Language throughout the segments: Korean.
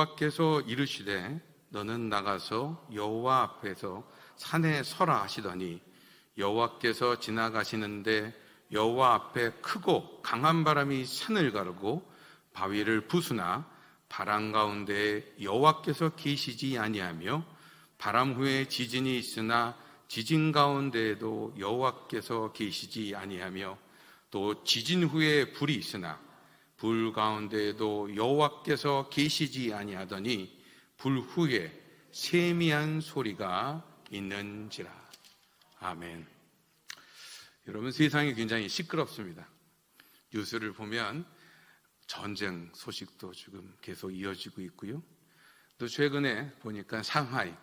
여호와께서 이르시되 너는 나가서 여호와 앞에서 산에 서라 하시더니 여호와께서 지나가시는데 여호와 앞에 크고 강한 바람이 산을 가르고 바위를 부수나 바람 가운데 여호와께서 계시지 아니하며 바람 후에 지진이 있으나 지진 가운데에도 여호와께서 계시지 아니하며 또 지진 후에 불이 있으나 불 가운데에도 여호와께서 계시지 아니하더니 불 후에 세미한 소리가 있는지라. 아멘. 여러분, 세상이 굉장히 시끄럽습니다. 뉴스를 보면 전쟁 소식도 지금 계속 이어지고 있고요. 또 최근에 보니까 상하이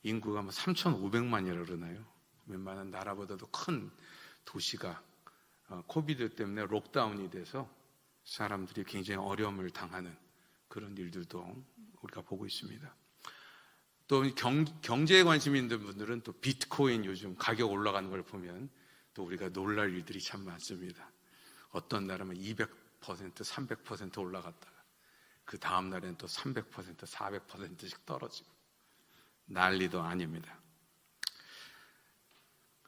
인구가 3,500만이라 그러나요? 웬만한 나라보다도 큰 도시가 코비드 때문에 록다운이 돼서 사람들이 굉장히 어려움을 당하는 그런 일들도 우리가 보고 있습니다. 또 경제에 관심 있는 분들은 또 비트코인 요즘 가격 올라가는 걸 보면 또 우리가 놀랄 일들이 참 많습니다. 어떤 날은 200%, 300% 올라갔다가 그 다음 날에는 또 300%, 400%씩 떨어지고 난리도 아닙니다.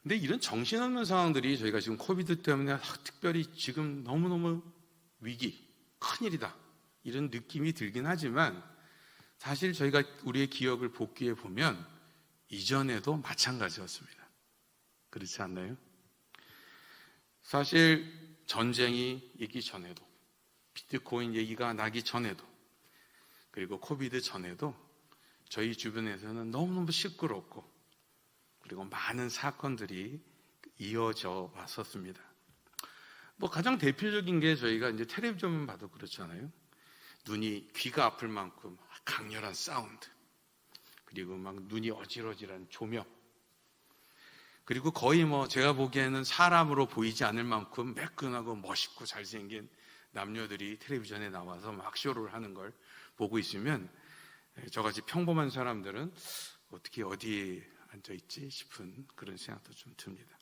근데 이런 정신없는 상황들이 저희가 지금 코비드 때문에 특별히 지금 너무너무 위기, 큰일이다 이런 느낌이 들긴 하지만 사실 저희가 우리의 기억을 복귀해 보면 이전에도 마찬가지였습니다. 그렇지 않나요? 사실 전쟁이 있기 전에도, 비트코인 얘기가 나기 전에도, 그리고 코비드 전에도 저희 주변에서는 너무너무 시끄럽고 그리고 많은 사건들이 이어져 왔었습니다. 가장 대표적인 게 저희가 이제 텔레비전만 봐도 그렇잖아요. 귀가 아플 만큼 강렬한 사운드, 그리고 막 눈이 어질어질한 조명, 그리고 거의 제가 보기에는 사람으로 보이지 않을 만큼 매끈하고 멋있고 잘생긴 남녀들이 텔레비전에 나와서 막 쇼를 하는 걸 보고 있으면 저같이 평범한 사람들은 어떻게 어디에 앉아있지 싶은 그런 생각도 좀 듭니다.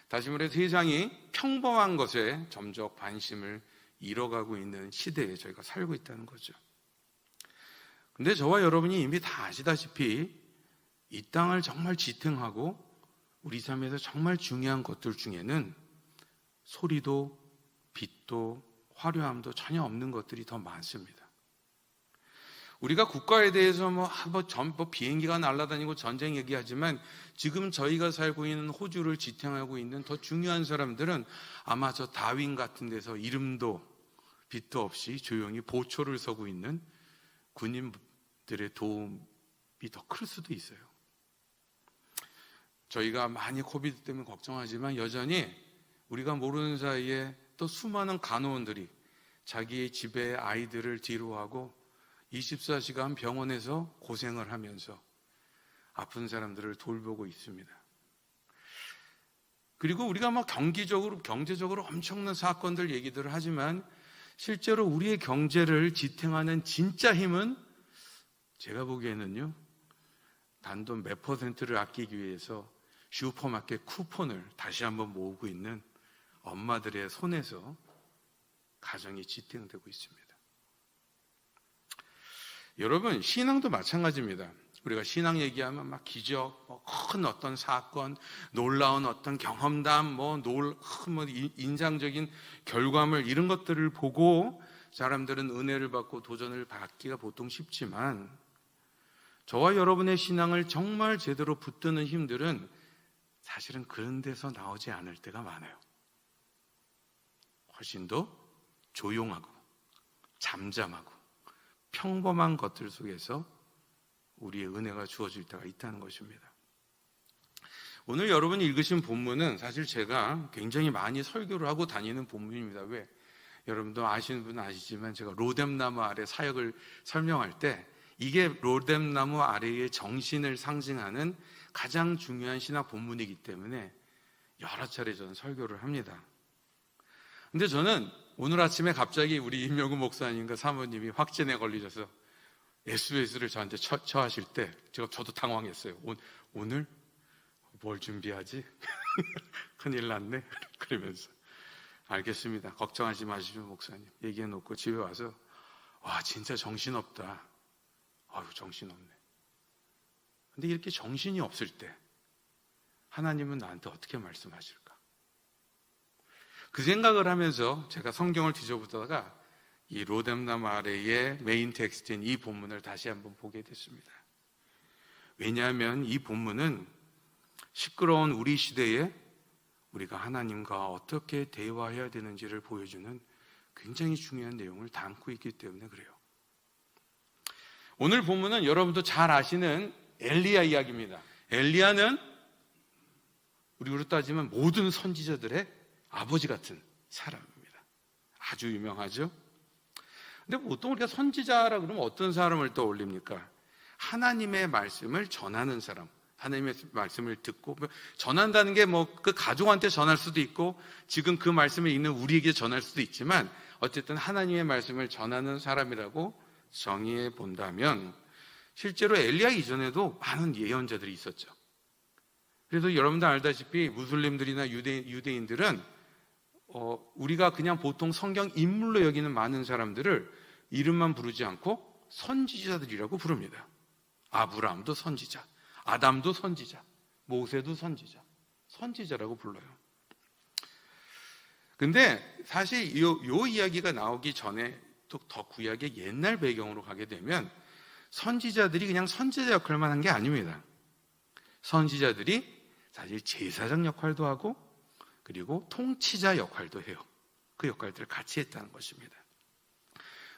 다시 말해 세상이 평범한 것에 점점 관심을 잃어가고 있는 시대에 저희가 살고 있다는 거죠. 근데 저와 여러분이 이미 다 아시다시피 이 땅을 정말 지탱하고 우리 삶에서 정말 중요한 것들 중에는 소리도 빛도 화려함도 전혀 없는 것들이 더 많습니다. 우리가 국가에 대해서 비행기가 날아다니고 전쟁 얘기하지만 지금 저희가 살고 있는 호주를 지탱하고 있는 더 중요한 사람들은 아마 저 다윈 같은 데서 이름도 빛도 없이 조용히 보초를 서고 있는 군인들의 도움이 더 클 수도 있어요. 저희가 많이 코비드 때문에 걱정하지만 여전히 우리가 모르는 사이에 또 수많은 간호원들이 자기의 집에 아이들을 뒤로하고 24시간 병원에서 고생을 하면서 아픈 사람들을 돌보고 있습니다. 그리고 우리가 경제적으로 엄청난 사건들 얘기들을 하지만 실제로 우리의 경제를 지탱하는 진짜 힘은 제가 보기에는요, 단돈 몇 퍼센트를 아끼기 위해서 슈퍼마켓 쿠폰을 다시 한번 모으고 있는 엄마들의 손에서 가정이 지탱되고 있습니다. 여러분, 신앙도 마찬가지입니다. 우리가 신앙 얘기하면 막 기적, 큰 어떤 사건, 놀라운 어떤 경험담, 인상적인 결과물 이런 것들을 보고 사람들은 은혜를 받고 도전을 받기가 보통 쉽지만 저와 여러분의 신앙을 정말 제대로 붙드는 힘들은 사실은 그런 데서 나오지 않을 때가 많아요. 훨씬 더 조용하고 잠잠하고 평범한 것들 속에서 우리의 은혜가 주어질 때가 있다는 것입니다. 오늘 여러분이 읽으신 본문은 사실 제가 굉장히 많이 설교를 하고 다니는 본문입니다. 왜? 여러분도 아시는 분은 아시지만 제가 로뎀나무 아래 사역을 설명할 때 이게 로뎀나무 아래의 정신을 상징하는 가장 중요한 신학 본문이기 때문에 여러 차례 저는 설교를 합니다. 근데 저는 오늘 아침에 갑자기 우리 임명구 목사님과 사모님이 확진에 걸리셔서 SBS를 저한테 처하실 때 저도 당황했어요. 오늘 뭘 준비하지? 큰일 났네. 그러면서 알겠습니다. 걱정하지 마시죠 목사님. 얘기해놓고 집에 와서 와 진짜 정신없다. 아유, 정신없네. 근데 이렇게 정신이 없을 때 하나님은 나한테 어떻게 말씀하실까? 그 생각을 하면서 제가 성경을 뒤져보다가 이 로뎀남 아래의 메인 텍스트인 이 본문을 다시 한번 보게 됐습니다. 왜냐하면 이 본문은 시끄러운 우리 시대에 우리가 하나님과 어떻게 대화해야 되는지를 보여주는 굉장히 중요한 내용을 담고 있기 때문에 그래요. 오늘 본문은 여러분도 잘 아시는 엘리야 이야기입니다. 엘리야는 우리로 따지면 모든 선지자들의 아버지 같은 사람입니다. 아주 유명하죠. 근데 보통 우리가 선지자라 그러면 어떤 사람을 떠올립니까? 하나님의 말씀을 전하는 사람, 하나님의 말씀을 듣고, 전한다는 게 그 가족한테 전할 수도 있고 지금 그 말씀을 읽는 우리에게 전할 수도 있지만 어쨌든 하나님의 말씀을 전하는 사람이라고 정의해 본다면 실제로 엘리야 이전에도 많은 예언자들이 있었죠. 그래서 여러분들 알다시피 무슬림들이나 유대인들은 우리가 그냥 보통 성경 인물로 여기는 많은 사람들을 이름만 부르지 않고 선지자들이라고 부릅니다. 아브라함도 선지자, 아담도 선지자, 모세도 선지자, 선지자라고 불러요. 근데 사실 요 이야기가 나오기 전에 또 더 구약의 옛날 배경으로 가게 되면 선지자들이 그냥 선지자 역할만 한 게 아닙니다. 선지자들이 사실 제사장 역할도 하고 그리고 통치자 역할도 해요. 그 역할들을 같이 했다는 것입니다.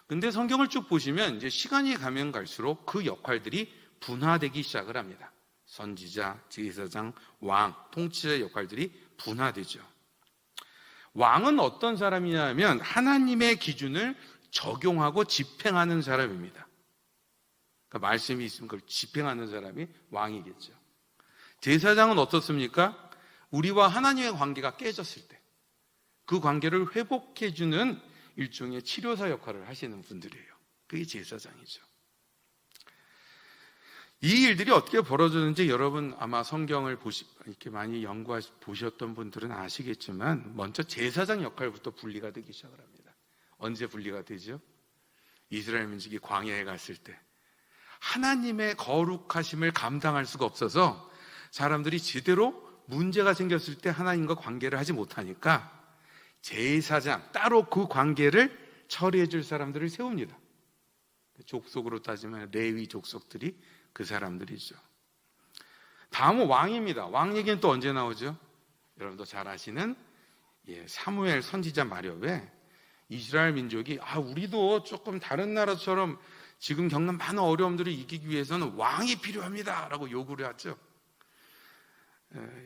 근데 성경을 쭉 보시면 이제 시간이 가면 갈수록 그 역할들이 분화되기 시작을 합니다. 선지자, 제사장, 왕, 통치자 역할들이 분화되죠. 왕은 어떤 사람이냐 면 하나님의 기준을 적용하고 집행하는 사람입니다. 그러니까 말씀이 있으면 그걸 집행하는 사람이 왕이겠죠. 제사장은 어떻습니까? 우리와 하나님의 관계가 깨졌을 때 그 관계를 회복해주는 일종의 치료사 역할을 하시는 분들이에요. 그게 제사장이죠. 이 일들이 어떻게 벌어졌는지 여러분 아마 성경을 이렇게 많이 보셨던 분들은 아시겠지만 먼저 제사장 역할부터 분리가 되기 시작을 합니다. 언제 분리가 되죠? 이스라엘 민족이 광야에 갔을 때 하나님의 거룩하심을 감당할 수가 없어서 사람들이 제대로 문제가 생겼을 때 하나님과 관계를 하지 못하니까 제사장, 따로 그 관계를 처리해 줄 사람들을 세웁니다. 족속으로 따지면 레위 족속들이 그 사람들이죠. 다음은 왕입니다. 왕 얘기는 또 언제 나오죠? 여러분도 잘 아시는 사무엘 선지자 마렵에 이스라엘 민족이 우리도 조금 다른 나라처럼 지금 겪는 많은 어려움들을 이기기 위해서는 왕이 필요합니다 라고 요구를 하죠.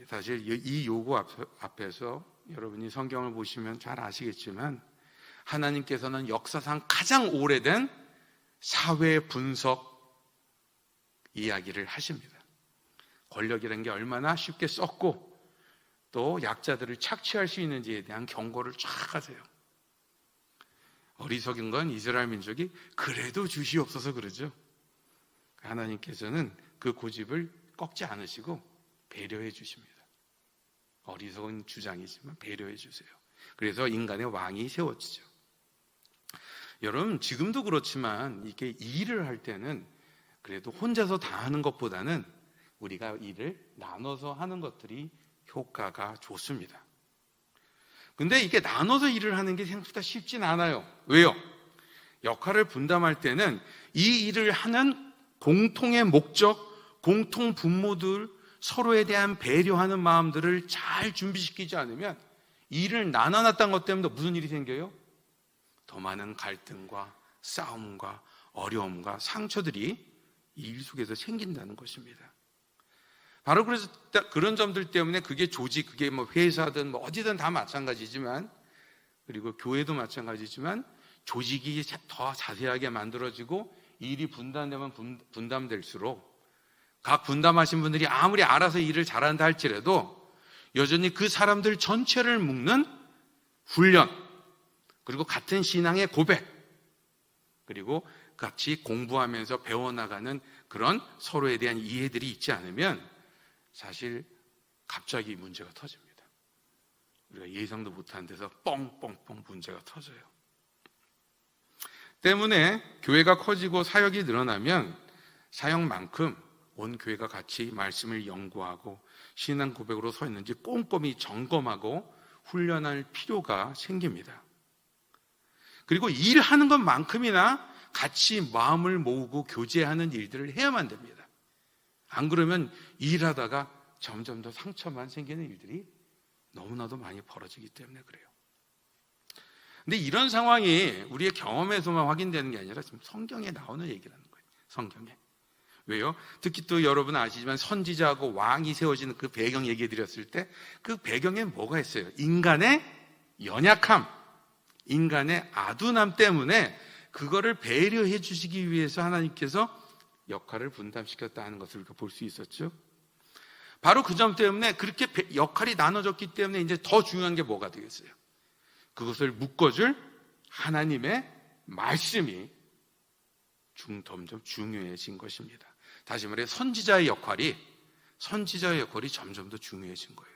사실 이 요구 앞에서 여러분이 성경을 보시면 잘 아시겠지만 하나님께서는 역사상 가장 오래된 사회 분석 이야기를 하십니다. 권력이라는 게 얼마나 쉽게 썩고 또 약자들을 착취할 수 있는지에 대한 경고를 쫙 하세요. 어리석은 건 이스라엘 민족이 그래도 주시옵소서 그러죠. 하나님께서는 그 고집을 꺾지 않으시고 배려해 주십니다. 어리석은 주장이지만 배려해 주세요. 그래서 인간의 왕이 세워지죠. 여러분 지금도 그렇지만 이게 일을 할 때는 그래도 혼자서 다 하는 것보다는 우리가 일을 나눠서 하는 것들이 효과가 좋습니다. 근데 이게 나눠서 일을 하는 게 생각보다 쉽진 않아요. 왜요? 역할을 분담할 때는 이 일을 하는 공통의 목적, 공통 분모들, 서로에 대한 배려하는 마음들을 잘 준비시키지 않으면 일을 나눠놨다는 것 때문에 무슨 일이 생겨요? 더 많은 갈등과 싸움과 어려움과 상처들이 이 일 속에서 생긴다는 것입니다. 바로 그래서 그런 점들 때문에 그게 조직, 그게 회사든 어디든 다 마찬가지지만 그리고 교회도 마찬가지지만 조직이 더 자세하게 만들어지고 일이 분담되면 분담될수록 각 분담하신 분들이 아무리 알아서 일을 잘한다 할지라도 여전히 그 사람들 전체를 묶는 훈련 그리고 같은 신앙의 고백 그리고 같이 공부하면서 배워나가는 그런 서로에 대한 이해들이 있지 않으면 사실 갑자기 문제가 터집니다. 우리가 예상도 못한 데서 뻥뻥뻥 문제가 터져요. 때문에 교회가 커지고 사역이 늘어나면 사역만큼 온 교회가 같이 말씀을 연구하고 신앙 고백으로 서 있는지 꼼꼼히 점검하고 훈련할 필요가 생깁니다. 그리고 일하는 것만큼이나 같이 마음을 모으고 교제하는 일들을 해야만 됩니다. 안 그러면 일하다가 점점 더 상처만 생기는 일들이 너무나도 많이 벌어지기 때문에 그래요. 근데 이런 상황이 우리의 경험에서만 확인되는 게 아니라 지금 성경에 나오는 얘기라는 거예요. 성경에. 왜요? 특히 또 여러분 아시지만 선지자하고 왕이 세워지는 그 배경 얘기해 드렸을 때 그 배경에 뭐가 있어요? 인간의 연약함, 인간의 아둔함 때문에 그거를 배려해 주시기 위해서 하나님께서 역할을 분담시켰다는 것을 우리가 볼 수 있었죠. 바로 그 점 때문에 그렇게 역할이 나눠졌기 때문에 이제 더 중요한 게 뭐가 되겠어요? 그것을 묶어줄 하나님의 말씀이 점점 중요해진 것입니다. 다시 말해 선지자의 역할이 점점 더 중요해진 거예요.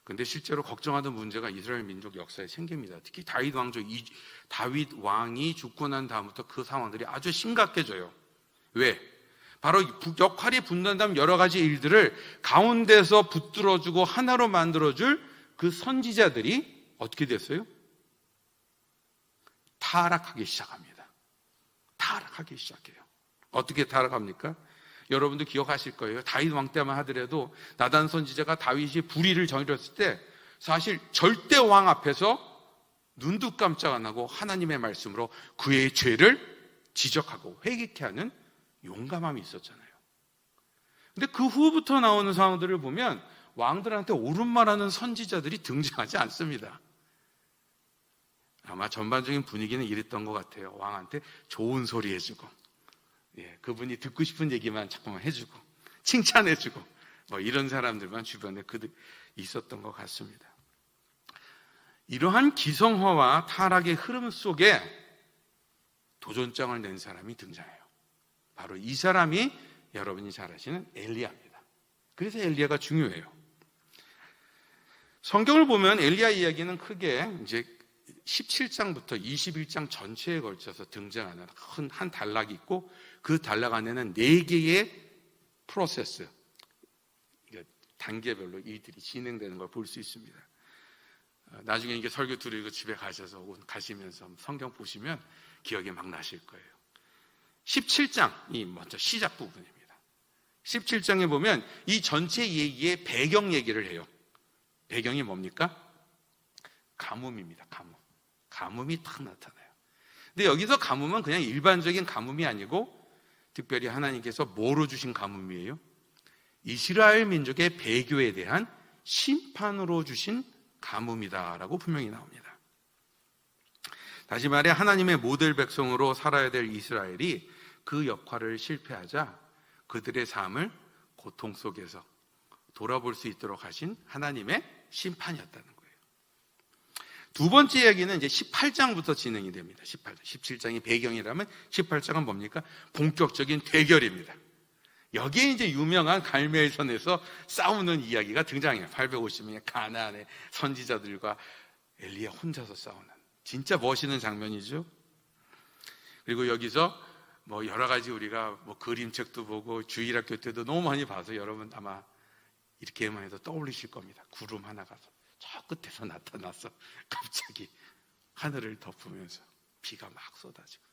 근데 실제로 걱정하던 문제가 이스라엘 민족 역사에 생깁니다. 특히 다윗 왕이 죽고 난 다음부터 그 상황들이 아주 심각해져요. 왜? 바로 역할이 분단되면 여러 가지 일들을 가운데서 붙들어주고 하나로 만들어줄 그 선지자들이 어떻게 됐어요? 타락하기 시작합니다. 타락하기 시작해요. 어떻게 타락합니까? 여러분도 기억하실 거예요. 다윗 왕 때만 하더라도 나단 선지자가 다윗이 불의를 저질렀을 때 사실 절대 왕 앞에서 눈도 깜짝 안 하고 하나님의 말씀으로 그의 죄를 지적하고 회개케 하는 용감함이 있었잖아요. 근데 그 후부터 나오는 상황들을 보면 왕들한테 옳은 말하는 선지자들이 등장하지 않습니다. 아마 전반적인 분위기는 이랬던 것 같아요. 왕한테 좋은 소리 해주고, 그분이 듣고 싶은 얘기만 자꾸만 해주고, 칭찬해주고, 이런 사람들만 주변에 있었던 것 같습니다. 이러한 기성화와 타락의 흐름 속에 도전장을 낸 사람이 등장해요. 바로 이 사람이 여러분이 잘 아시는 엘리야입니다. 그래서 엘리야가 중요해요. 성경을 보면 엘리야 이야기는 크게 이제 17장부터 21장 전체에 걸쳐서 등장하는 한 단락이 있고 그 단락 안에는 4개의 프로세스, 단계별로 일들이 진행되는 걸 볼 수 있습니다. 나중에 이게 설교 들으시고 집에 가시면서 성경 보시면 기억이 막 나실 거예요. 17장이 먼저 시작 부분입니다. 17장에 보면 이 전체 얘기의 배경 얘기를 해요. 배경이 뭡니까? 가뭄입니다. 가뭄이 딱 나타나요. 근데 여기서 가뭄은 그냥 일반적인 가뭄이 아니고 특별히 하나님께서 뭐로 주신 가뭄이에요? 이스라엘 민족의 배교에 대한 심판으로 주신 가뭄이다라고 분명히 나옵니다. 다시 말해 하나님의 모델 백성으로 살아야 될 이스라엘이 그 역할을 실패하자 그들의 삶을 고통 속에서 돌아볼 수 있도록 하신 하나님의 심판이었다는 거예요. 두 번째 이야기는 이제 18장부터 진행이 됩니다. 17장이 배경이라면 18장은 뭡니까? 본격적인 대결입니다. 여기에 이제 유명한 갈멜선에서 싸우는 이야기가 등장해요. 850명의 가나안의 선지자들과 엘리야 혼자서 싸우는 진짜 멋있는 장면이죠. 그리고 여기서 여러 가지 우리가 그림책도 보고 주일학교 때도 너무 많이 봐서 여러분 아마 이렇게만 해도 떠올리실 겁니다. 구름 하나가 저 끝에서 나타나서 갑자기 하늘을 덮으면서 비가 막 쏟아지고.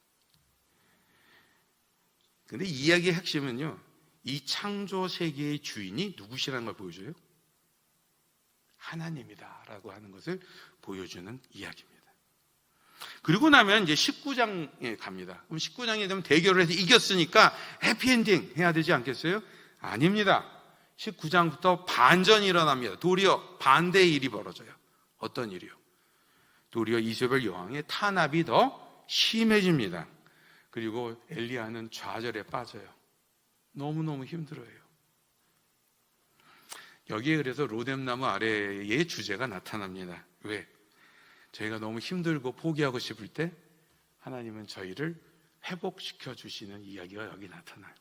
근데 이 이야기의 핵심은요, 이 창조 세계의 주인이 누구시라는 걸 보여줘요? 하나님이다라고 하는 것을 보여주는 이야기입니다. 그리고 나면 이제 19장에 갑니다. 그럼 19장에 되면 대결을 해서 이겼으니까 해피엔딩 해야 되지 않겠어요? 아닙니다. 19장부터 반전이 일어납니다. 도리어 반대의 일이 벌어져요. 어떤 일이요? 도리어 이세벨 여왕의 탄압이 더 심해집니다. 그리고 엘리야는 좌절에 빠져요. 너무너무 힘들어요. 여기에 그래서 로뎀나무 아래의 주제가 나타납니다. 왜? 저희가 너무 힘들고 포기하고 싶을 때 하나님은 저희를 회복시켜 주시는 이야기가 여기 나타나요.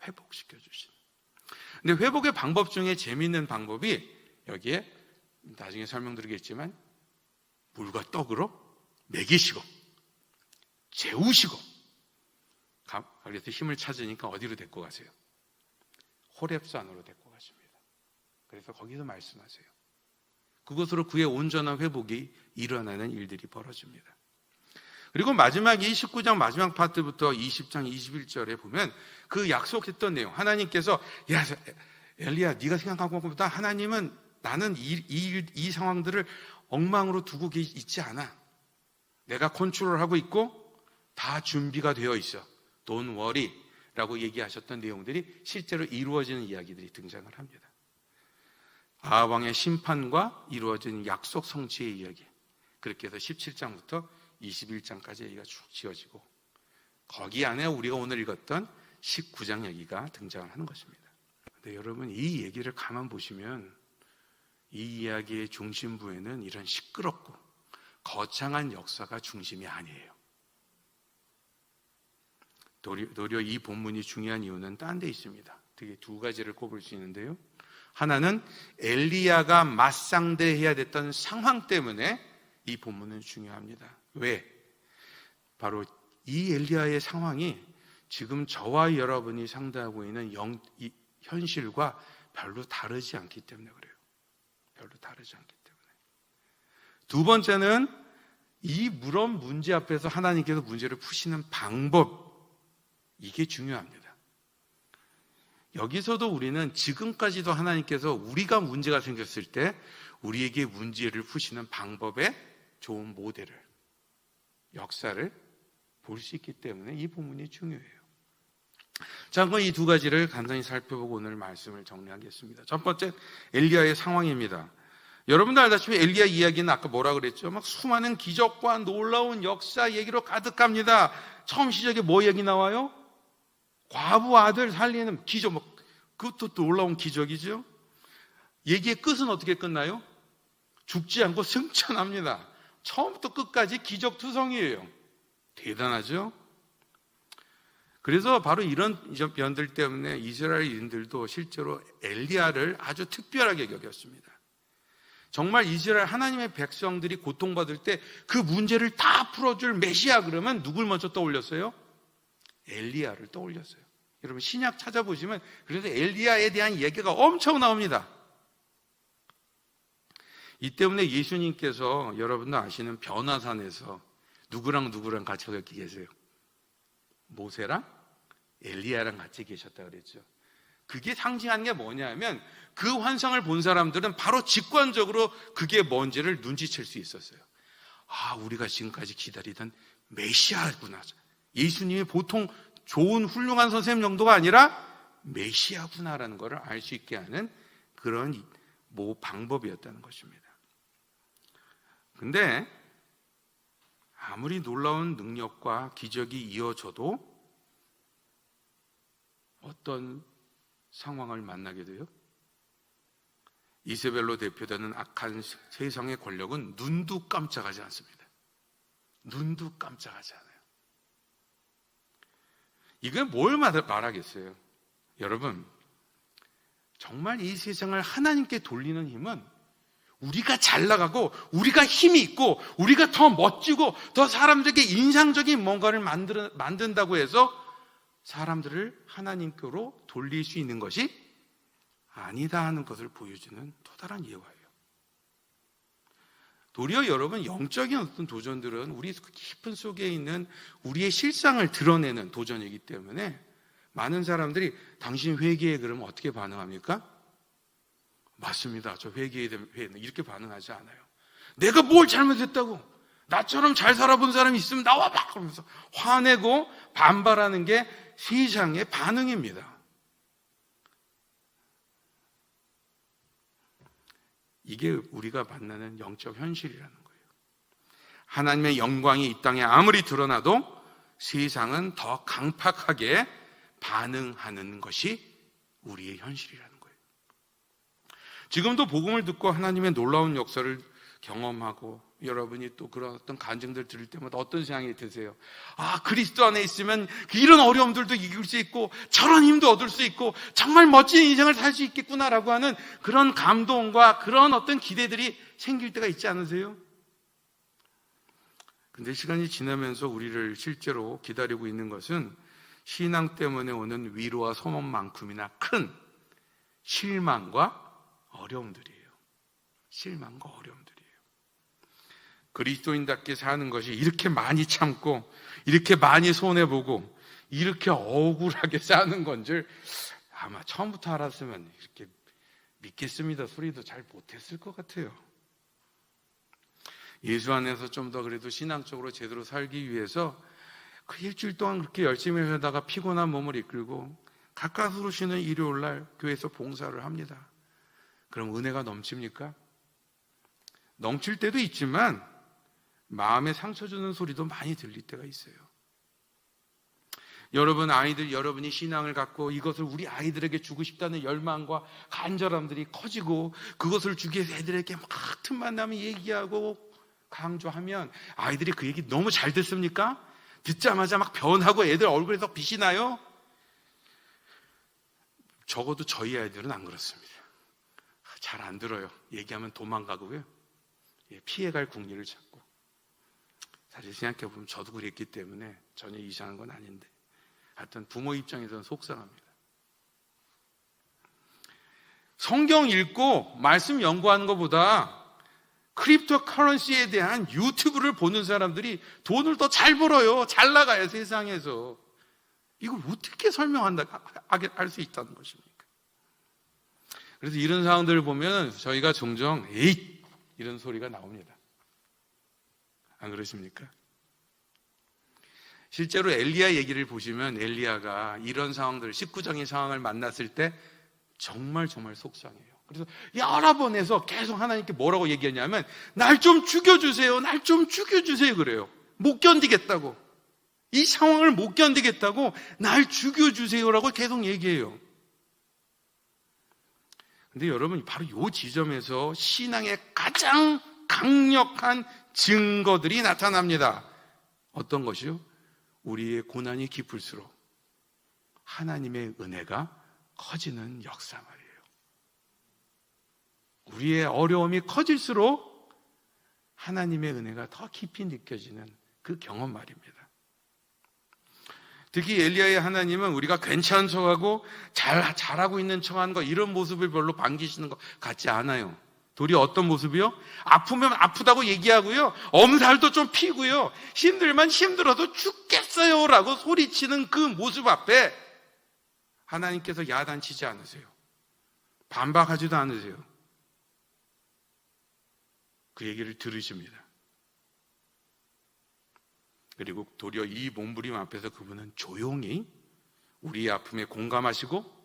회복시켜 주시는. 근데 회복의 방법 중에 재미있는 방법이 여기에 나중에 설명드리겠지만 물과 떡으로 먹이시고 재우시고 그래서 힘을 찾으니까 어디로 데리고 가세요? 호렙산으로 데리고 가십니다. 그래서 거기서 말씀하세요. 그것으로 그의 온전한 회복이 일어나는 일들이 벌어집니다. 그리고 마지막 이 19장 마지막 파트부터 20장 21절에 보면 그 약속했던 내용, 하나님께서 야 엘리야 네가 생각한 것보다 하나님은 나는 이 상황들을 엉망으로 두고 있지 않아. 내가 컨트롤하고 있고 다 준비가 되어 있어. Don't worry 라고 얘기하셨던 내용들이 실제로 이루어지는 이야기들이 등장을 합니다. 아합왕의 심판과 이루어진 약속 성취의 이야기, 그렇게 해서 17장부터 21장까지 얘기가 쭉 지어지고 거기 안에 우리가 오늘 읽었던 19장 얘기가 등장을 하는 것입니다. 근데 여러분 이 얘기를 가만 보시면 이 이야기의 중심부에는 이런 시끄럽고 거창한 역사가 중심이 아니에요. 도리어 이 본문이 중요한 이유는 딴 데 있습니다. 되게 두 가지를 꼽을 수 있는데요. 하나는 엘리야가 맞상대해야 됐던 상황 때문에 이 본문은 중요합니다. 왜? 바로 이 엘리야의 상황이 지금 저와 여러분이 상대하고 있는 이 현실과 별로 다르지 않기 때문에 그래요. 별로 다르지 않기 때문에. 두 번째는 이 물론 문제 앞에서 하나님께서 문제를 푸시는 방법, 이게 중요합니다. 여기서도 우리는 지금까지도 하나님께서 우리가 문제가 생겼을 때 우리에게 문제를 푸시는 방법의 좋은 모델을, 역사를 볼 수 있기 때문에 이 부분이 중요해요. 자, 그럼 이 두 가지를 간단히 살펴보고 오늘 말씀을 정리하겠습니다. 첫 번째, 엘리야의 상황입니다. 여러분들 알다시피 엘리야 이야기는 아까 뭐라 그랬죠? 막 수많은 기적과 놀라운 역사 얘기로 가득합니다. 처음 시작에 뭐 얘기 나와요? 과부 아들 살리는 기적, 그것도 또 놀라운 기적이죠. 얘기의 끝은 어떻게 끝나요? 죽지 않고 승천합니다. 처음부터 끝까지 기적투성이에요. 대단하죠? 그래서 바로 이런 면들 때문에 이스라엘인들도 실제로 엘리야를 아주 특별하게 여겼습니다. 정말 이스라엘 하나님의 백성들이 고통받을 때 그 문제를 다 풀어줄 메시아 그러면 누굴 먼저 떠올렸어요? 엘리야를 떠올렸어요. 여러분 신약 찾아보시면 그래서 엘리야에 대한 얘기가 엄청 나옵니다. 이 때문에 예수님께서 여러분도 아시는 변화산에서 누구랑 같이 거기 계세요? 모세랑 엘리야랑 같이 계셨다 그랬죠. 그게 상징하는 게 뭐냐면 그 환상을 본 사람들은 바로 직관적으로 그게 뭔지를 눈치챌 수 있었어요. 아, 우리가 지금까지 기다리던 메시아구나. 예수님이 보통 좋은 훌륭한 선생님 정도가 아니라 메시아구나라는 것을 알 수 있게 하는 그런 방법이었다는 것입니다. 근데 아무리 놀라운 능력과 기적이 이어져도 어떤 상황을 만나게 돼요? 이세벨로 대표되는 악한 세상의 권력은 눈도 깜짝하지 않습니다. 눈도 깜짝하지 않아요. 이게 뭘 말하겠어요? 여러분, 정말 이 세상을 하나님께 돌리는 힘은 우리가 잘 나가고 우리가 힘이 있고 우리가 더 멋지고 더 사람들에게 인상적인 뭔가를 만든다고 해서 사람들을 하나님께로 돌릴 수 있는 것이 아니다 하는 것을 보여주는 또 다른 예화예요. 도리어 여러분 영적인 어떤 도전들은 우리 깊은 속에 있는 우리의 실상을 드러내는 도전이기 때문에 많은 사람들이 당신 회개해 그러면 어떻게 반응합니까? 맞습니다. 저 회개해 이렇게 반응하지 않아요. 내가 뭘 잘못했다고? 나처럼 잘 살아본 사람이 있으면 나와봐! 그러면서 화내고 반발하는 게 세상의 반응입니다. 이게 우리가 만나는 영적 현실이라는 거예요. 하나님의 영광이 이 땅에 아무리 드러나도 세상은 더 강팍하게 반응하는 것이 우리의 현실이라는 거예요. 지금도 복음을 듣고 하나님의 놀라운 역사를 경험하고 여러분이 또 그런 어떤 간증들 들을 때마다 어떤 생각이 드세요? 아, 그리스도 안에 있으면 이런 어려움들도 이길 수 있고 저런 힘도 얻을 수 있고 정말 멋진 인생을 살 수 있겠구나라고 하는 그런 감동과 그런 어떤 기대들이 생길 때가 있지 않으세요? 근데 시간이 지나면서 우리를 실제로 기다리고 있는 것은 신앙 때문에 오는 위로와 소망만큼이나 큰 실망과 어려움들이에요. 실망과 어려움들이에요. 그리스도인답게 사는 것이 이렇게 많이 참고 이렇게 많이 손해보고 이렇게 억울하게 사는 건 줄 아마 처음부터 알았으면 이렇게 믿겠습니다 소리도 잘 못했을 것 같아요. 예수 안에서 좀 더 그래도 신앙적으로 제대로 살기 위해서 그 일주일 동안 그렇게 열심히 하다가 피곤한 몸을 이끌고 가까스로 쉬는 일요일날 교회에서 봉사를 합니다. 그럼 은혜가 넘칩니까? 넘칠 때도 있지만 마음에 상처 주는 소리도 많이 들릴 때가 있어요. 여러분이 신앙을 갖고 이것을 우리 아이들에게 주고 싶다는 열망과 간절함들이 커지고 그것을 주기 위해서 애들에게 막 틈만 나면 얘기하고 강조하면 아이들이 그 얘기 너무 잘 듣습니까? 듣자마자 막 변하고 애들 얼굴에서 빛이 나요? 적어도 저희 아이들은 안 그렇습니다. 잘 안 들어요. 얘기하면 도망가고요. 피해갈 궁리를 찾고. 사실 생각해보면 저도 그랬기 때문에 전혀 이상한 건 아닌데 하여튼 부모 입장에서는 속상합니다. 성경 읽고 말씀 연구하는 것보다 크립토 커런시에 대한 유튜브를 보는 사람들이 돈을 더 잘 벌어요. 잘 나가요, 세상에서. 이걸 어떻게 알 수 있다는 것입니까? 그래서 이런 상황들을 보면 저희가 종종 에잇! 이런 소리가 나옵니다. 안 그러십니까? 실제로 엘리야 얘기를 보시면 엘리야가 이런 상황들, 19장의 상황을 만났을 때 정말 속상해요. 그래서 여러 번 해서 계속 하나님께 뭐라고 얘기하냐면 날 좀 죽여주세요. 날 좀 죽여주세요 그래요. 못 견디겠다고. 이 상황을 못 견디겠다고 날 죽여주세요라고 계속 얘기해요. 근데 여러분 바로 이 지점에서 신앙의 가장 강력한 증거들이 나타납니다. 어떤 것이요? 우리의 고난이 깊을수록 하나님의 은혜가 커지는 역사 말이에요. 우리의 어려움이 커질수록 하나님의 은혜가 더 깊이 느껴지는 그 경험 말입니다. 특히 엘리야의 하나님은 우리가 괜찮은 척하고 잘하고 있는 척하는 거 이런 모습을 별로 반기시는 것 같지 않아요. 도리어 어떤 모습이요? 아프면 아프다고 얘기하고요. 엄살도 좀 피고요. 힘들면 힘들어도 죽겠어요 라고 소리치는 그 모습 앞에 하나님께서 야단치지 않으세요. 반박하지도 않으세요. 그 얘기를 들으십니다. 그리고 도리어 이 몸부림 앞에서 그분은 조용히 우리의 아픔에 공감하시고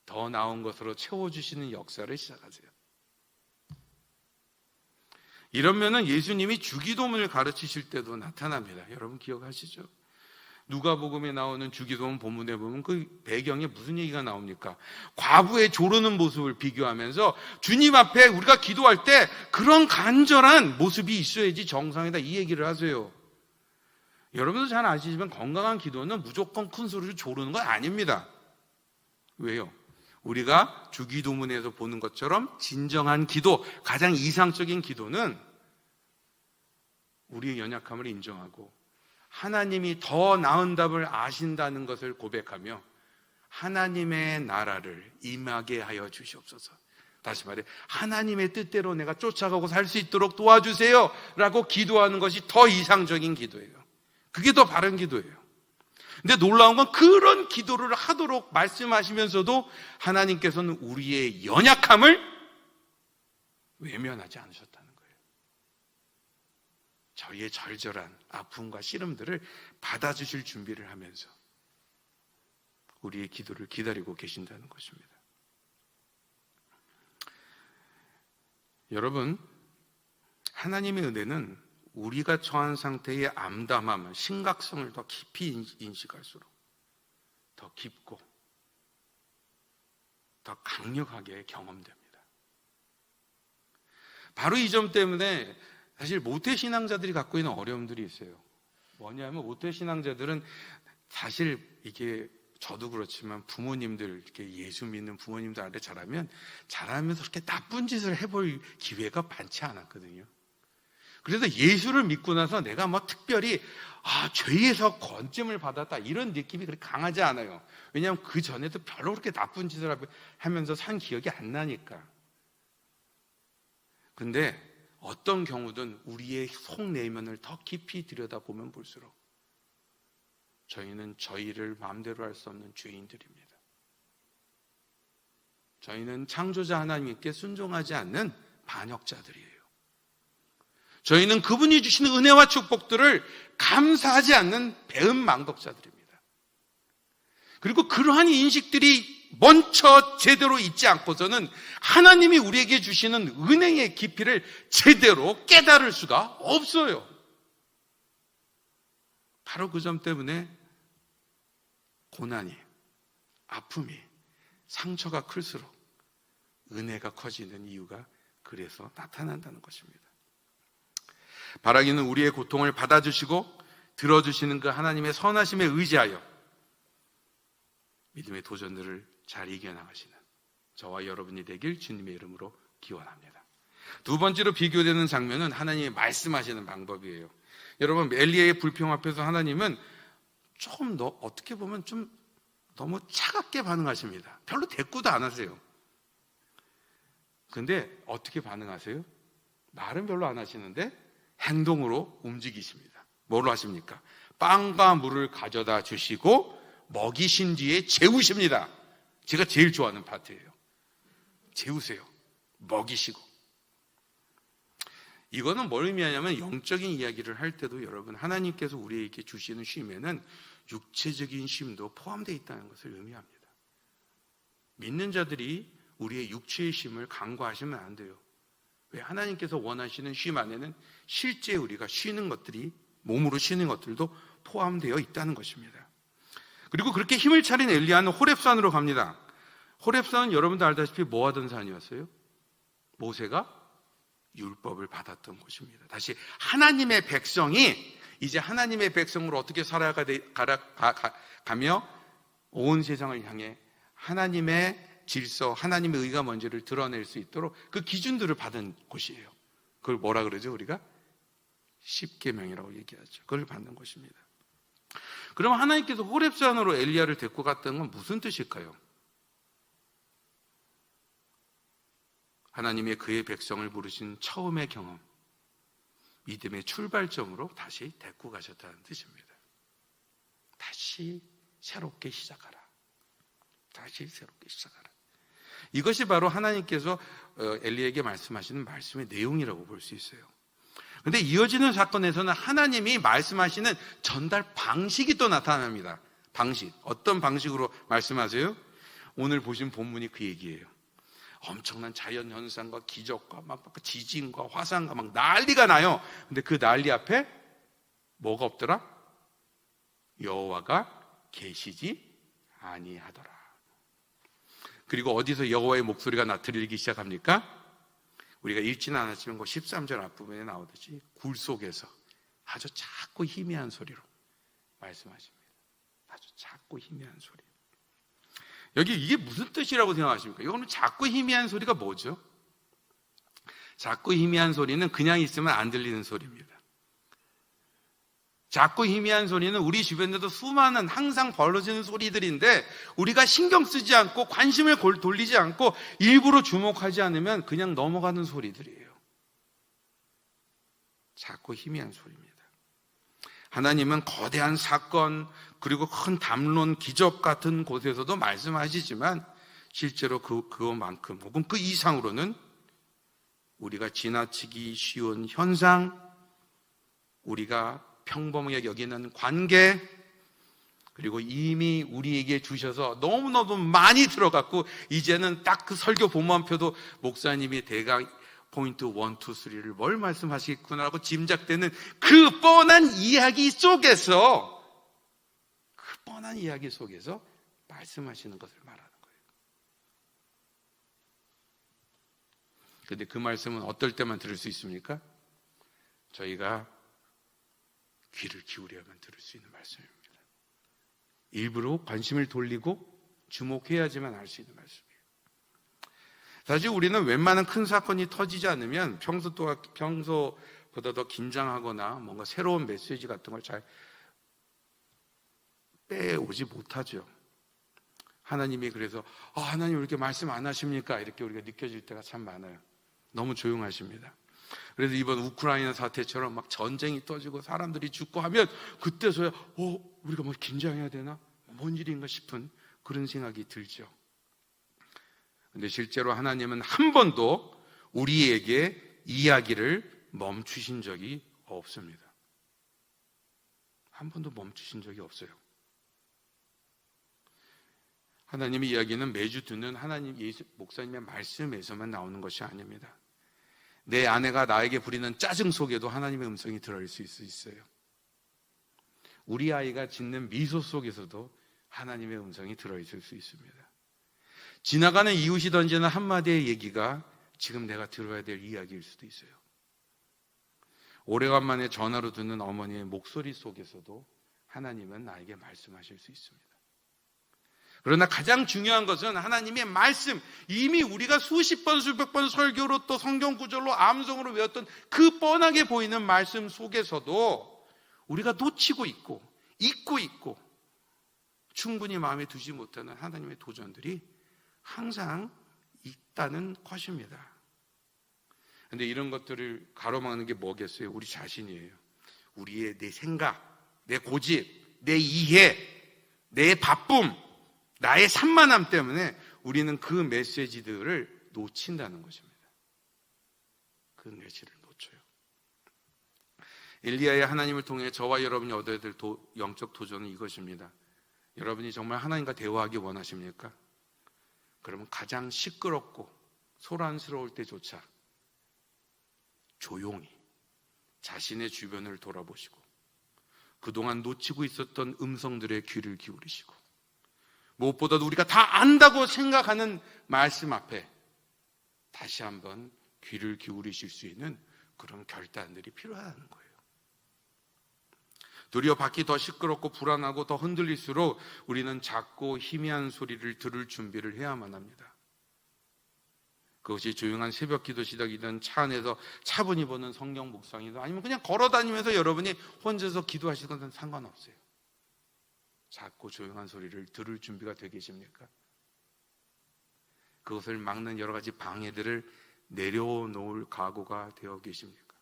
더 나은 것으로 채워주시는 역사를 시작하세요. 이런 면은 예수님이 주기도문을 가르치실 때도 나타납니다. 여러분 기억하시죠? 누가복음에 나오는 주기도문 본문에 보면 그 배경에 무슨 얘기가 나옵니까? 과부의 조르는 모습을 비교하면서 주님 앞에 우리가 기도할 때 그런 간절한 모습이 있어야지 정상이다 이 얘기를 하세요. 여러분도 잘 아시지만 건강한 기도는 무조건 큰 소리로 조르는 건 아닙니다. 왜요? 우리가 주기도문에서 보는 것처럼 진정한 기도, 가장 이상적인 기도는 우리의 연약함을 인정하고 하나님이 더 나은 답을 아신다는 것을 고백하며 하나님의 나라를 임하게 하여 주시옵소서. 다시 말해 하나님의 뜻대로 내가 쫓아가고 살 수 있도록 도와주세요 라고 기도하는 것이 더 이상적인 기도예요. 그게 더 바른 기도예요. 근데 놀라운 건 그런 기도를 하도록 말씀하시면서도 하나님께서는 우리의 연약함을 외면하지 않으셨다는 거예요. 저희의 절절한 아픔과 씨름들을 받아주실 준비를 하면서 우리의 기도를 기다리고 계신다는 것입니다. 여러분, 하나님의 은혜는 우리가 처한 상태의 암담함, 심각성을 더 깊이 인식할수록 더 깊고 더 강력하게 경험됩니다. 바로 이 점 때문에 사실 모태신앙자들이 갖고 있는 어려움들이 있어요. 뭐냐면 모태신앙자들은 사실 이게 저도 그렇지만 부모님들, 이렇게 예수 믿는 부모님들 아래 자라면서 그렇게 나쁜 짓을 해볼 기회가 많지 않았거든요. 그래서 예수를 믿고 나서 내가 뭐 특별히 죄에서 건짐을 받았다 이런 느낌이 그렇게 강하지 않아요. 왜냐하면 그 전에도 별로 그렇게 나쁜 짓을 하면서 산 기억이 안 나니까. 근데 어떤 경우든 우리의 속 내면을 더 깊이 들여다보면 볼수록 저희는 저희를 마음대로 할 수 없는 죄인들입니다. 저희는 창조자 하나님께 순종하지 않는 반역자들이에요. 저희는 그분이 주시는 은혜와 축복들을 감사하지 않는 배은망덕자들입니다. 그리고 그러한 인식들이 먼저 제대로 있지 않고서는 하나님이 우리에게 주시는 은혜의 깊이를 제대로 깨달을 수가 없어요. 바로 그 점 때문에 고난이, 아픔이, 상처가 클수록 은혜가 커지는 이유가 그래서 나타난다는 것입니다. 바라기는 우리의 고통을 받아주시고 들어주시는 그 하나님의 선하심에 의지하여 믿음의 도전들을 잘 이겨나가시는 저와 여러분이 되길 주님의 이름으로 기원합니다. 두 번째로 비교되는 장면은 하나님이 말씀하시는 방법이에요. 여러분, 엘리야의 불평 앞에서 하나님은 조금 어떻게 보면 좀 너무 차갑게 반응하십니다. 별로 대꾸도 안 하세요. 근데 어떻게 반응하세요? 말은 별로 안 하시는데 행동으로 움직이십니다. 뭘로 하십니까? 빵과 물을 가져다 주시고 먹이신 뒤에 재우십니다. 제가 제일 좋아하는 파트예요. 재우세요. 먹이시고. 이거는 뭘 의미하냐면 영적인 이야기를 할 때도 여러분 하나님께서 우리에게 주시는 쉼에는 육체적인 쉼도 포함되어 있다는 것을 의미합니다. 믿는 자들이 우리의 육체의 쉼을 간과하시면 안 돼요. 왜? 하나님께서 원하시는 쉼 안에는 실제 우리가 쉬는 것들이, 몸으로 쉬는 것들도 포함되어 있다는 것입니다. 그리고 그렇게 힘을 차린 엘리야는 호렙산으로 갑니다. 호렙산은 여러분도 알다시피 뭐 하던 산이었어요? 모세가 율법을 받았던 곳입니다. 다시 하나님의 백성이 이제 하나님의 백성으로 어떻게 살아가며 온 세상을 향해 하나님의 질서, 하나님의 의가 뭔지를 드러낼 수 있도록 그 기준들을 받은 곳이에요. 그걸 뭐라 그러죠? 우리가 십계명이라고 얘기하죠. 그걸 받는 곳입니다. 그럼 하나님께서 호렙산으로 엘리야를 데리고 갔다는 건 무슨 뜻일까요? 하나님의 그의 백성을 부르신 처음의 경험, 믿음의 출발점으로 다시 데리고 가셨다는 뜻입니다. 다시 새롭게 시작하라. 다시 새롭게 시작하라. 이것이 바로 하나님께서 엘리야에게 말씀하시는 말씀의 내용이라고 볼 수 있어요. 그런데 이어지는 사건에서는 하나님이 말씀하시는 전달 방식이 또 나타납니다. 방식. 어떤 방식으로 말씀하세요? 오늘 보신 본문이 그 얘기예요. 엄청난 자연현상과 기적과 막 지진과 화산과 막 난리가 나요. 근데 그 난리 앞에 뭐가 없더라? 여호와가 계시지 아니하더라. 그리고 어디서 여호와의 목소리가 들리기 시작합니까? 우리가 읽지는 않았지만 13절 앞부분에 나오듯이 굴 속에서 아주 작고 희미한 소리로 말씀하십니다. 아주 작고 희미한 소리. 여기 이게 무슨 뜻이라고 생각하십니까? 이거는 작고 희미한 소리가 뭐죠? 작고 희미한 소리는 그냥 있으면 안 들리는 소리입니다. 작고 희미한 소리는 우리 주변에도 수많은 항상 벌어지는 소리들인데 우리가 신경 쓰지 않고 관심을 돌리지 않고 일부러 주목하지 않으면 그냥 넘어가는 소리들이에요. 작고 희미한 소리입니다. 하나님은 거대한 사건 그리고 큰 담론 기적 같은 곳에서도 말씀하시지만 실제로 그것만큼 혹은 그 이상으로는 우리가 지나치기 쉬운 현상, 우리가 평범하게 여기는 관계, 그리고 이미 우리에게 주셔서 너무너무 많이 들어갔고 이제는 딱 그 설교 본문표도 목사님이 대강 포인트 1, 2, 3를 뭘 말씀하시겠구나라고 짐작되는 그 뻔한 이야기 속에서 말씀하시는 것을 말하는 거예요. 그런데 그 말씀은 어떨 때만 들을 수 있습니까? 저희가 귀를 기울여야만 들을 수 있는 말씀입니다. 일부러 관심을 돌리고 주목해야지만 알 수 있는 말씀이에요. 사실 우리는 웬만한 큰 사건이 터지지 않으면 평소보다 그보다 더 긴장하거나 뭔가 새로운 메시지 같은 걸 잘 빼오지 못하죠. 하나님이 그래서 하나님 왜 이렇게 말씀 안 하십니까? 이렇게 우리가 느껴질 때가 참 많아요. 너무 조용하십니다. 그래서 이번 우크라이나 사태처럼 막 전쟁이 터지고 사람들이 죽고 하면 그때서야 우리가 뭐 긴장해야 되나? 뭔 일인가 싶은 그런 생각이 들죠. 근데 실제로 하나님은 한 번도 우리에게 이야기를 멈추신 적이 없습니다. 한 번도 멈추신 적이 없어요. 하나님의 이야기는 매주 듣는 하나님 예수 목사님의 말씀에서만 나오는 것이 아닙니다. 내 아내가 나에게 부리는 짜증 속에도 하나님의 음성이 들어있을 수 있어요. 우리 아이가 짓는 미소 속에서도 하나님의 음성이 들어있을 수 있습니다. 지나가는 이웃이 던지는 한마디의 얘기가 지금 내가 들어야 될 이야기일 수도 있어요. 오래간만에 전화로 듣는 어머니의 목소리 속에서도 하나님은 나에게 말씀하실 수 있습니다. 그러나 가장 중요한 것은 하나님의 말씀, 이미 우리가 수십 번 수백 번 설교로 또 성경 구절로 암송으로 외웠던 그 뻔하게 보이는 말씀 속에서도 우리가 놓치고 있고 잊고 있고 충분히 마음에 두지 못하는 하나님의 도전들이 항상 있다는 것입니다. 그런데 이런 것들을 가로막는 게 뭐겠어요? 우리 자신이에요. 우리의 내 생각, 내 고집, 내 이해, 내 바쁨, 나의 산만함 때문에 우리는 그 메시지들을 놓친다는 것입니다. 그 메시지를 놓쳐요. 엘리야의 하나님을 통해 저와 여러분이 얻어야 될 영적 도전은 이것입니다. 여러분이 정말 하나님과 대화하기 원하십니까? 그러면 가장 시끄럽고 소란스러울 때조차 조용히 자신의 주변을 돌아보시고 그동안 놓치고 있었던 음성들의 귀를 기울이시고 무엇보다도 우리가 다 안다고 생각하는 말씀 앞에 다시 한번 귀를 기울이실 수 있는 그런 결단들이 필요하다는 거예요. 도리어 밖이 더 시끄럽고 불안하고 더 흔들릴수록 우리는 작고 희미한 소리를 들을 준비를 해야만 합니다. 그것이 조용한 새벽 기도 시작이든 차 안에서 차분히 보는 성경 묵상이든 아니면 그냥 걸어다니면서 여러분이 혼자서 기도하시는 건 상관없어요. 작고 조용한 소리를 들을 준비가 되어 계십니까? 그것을 막는 여러 가지 방해들을 내려놓을 각오가 되어 계십니까?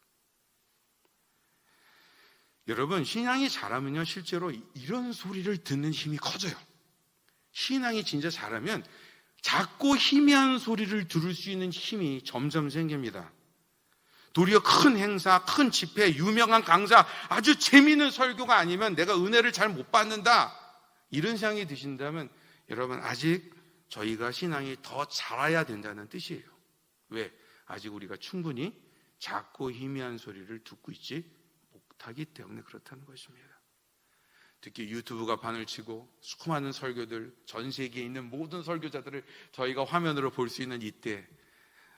여러분, 신앙이 잘하면요, 실제로 이런 소리를 듣는 힘이 커져요. 신앙이 진짜 잘하면 작고 희미한 소리를 들을 수 있는 힘이 점점 생깁니다. 도리어 큰 행사, 큰 집회, 유명한 강사, 아주 재미있는 설교가 아니면 내가 은혜를 잘 못 받는다, 이런 생각이 드신다면 여러분 아직 저희가 신앙이 더 자라야 된다는 뜻이에요. 왜? 아직 우리가 충분히 작고 희미한 소리를 듣고 있지 못하기 때문에 그렇다는 것입니다. 특히 유튜브가 판을 치고 수많은 설교들, 전 세계에 있는 모든 설교자들을 저희가 화면으로 볼 수 있는 이때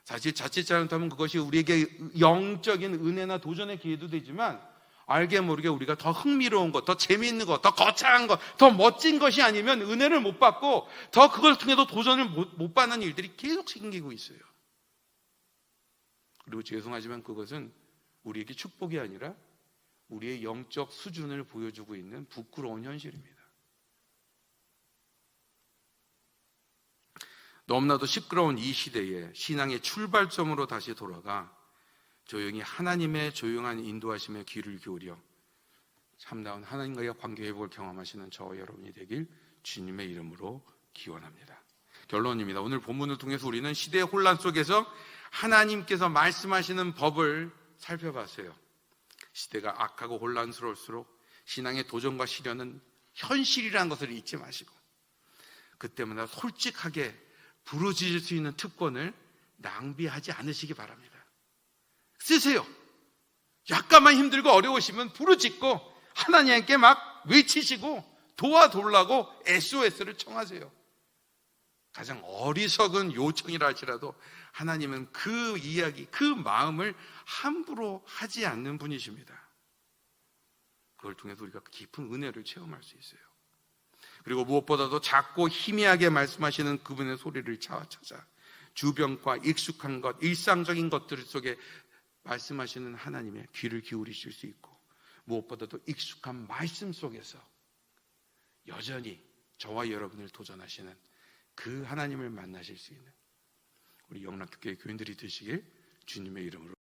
사실 자칫 잘못하면 그것이 우리에게 영적인 은혜나 도전의 기회도 되지만 알게 모르게 우리가 더 흥미로운 것, 더 재미있는 것, 더 거창한 것, 더 멋진 것이 아니면 은혜를 못 받고 더 그걸 통해서 도전을 못 받는 일들이 계속 생기고 있어요. 그리고 죄송하지만 그것은 우리에게 축복이 아니라 우리의 영적 수준을 보여주고 있는 부끄러운 현실입니다. 너무나도 시끄러운 이 시대에 신앙의 출발점으로 다시 돌아가 조용히 하나님의 조용한 인도하심에 귀를 기울여 참다운 하나님과의 관계 회복을 경험하시는 저와 여러분이 되길 주님의 이름으로 기원합니다. 결론입니다. 오늘 본문을 통해서 우리는 시대의 혼란 속에서 하나님께서 말씀하시는 법을 살펴봤어요. 시대가 악하고 혼란스러울수록 신앙의 도전과 시련은 현실이라는 것을 잊지 마시고 그때마다 솔직하게 부르짖을 수 있는 특권을 낭비하지 않으시기 바랍니다. 쓰세요. 약간만 힘들고 어려우시면 부르짖고 하나님께 막 외치시고 도와달라고 SOS를 청하세요. 가장 어리석은 요청이라 할지라도 하나님은 그 이야기, 그 마음을 함부로 하지 않는 분이십니다. 그걸 통해서 우리가 깊은 은혜를 체험할 수 있어요. 그리고 무엇보다도 작고 희미하게 말씀하시는 그분의 소리를 찾아 주변과 익숙한 것, 일상적인 것들 속에 말씀하시는 하나님의 귀를 기울이실 수 있고, 무엇보다도 익숙한 말씀 속에서 여전히 저와 여러분을 도전하시는 그 하나님을 만나실 수 있는 우리 영락교회 교인들이 되시길 주님의 이름으로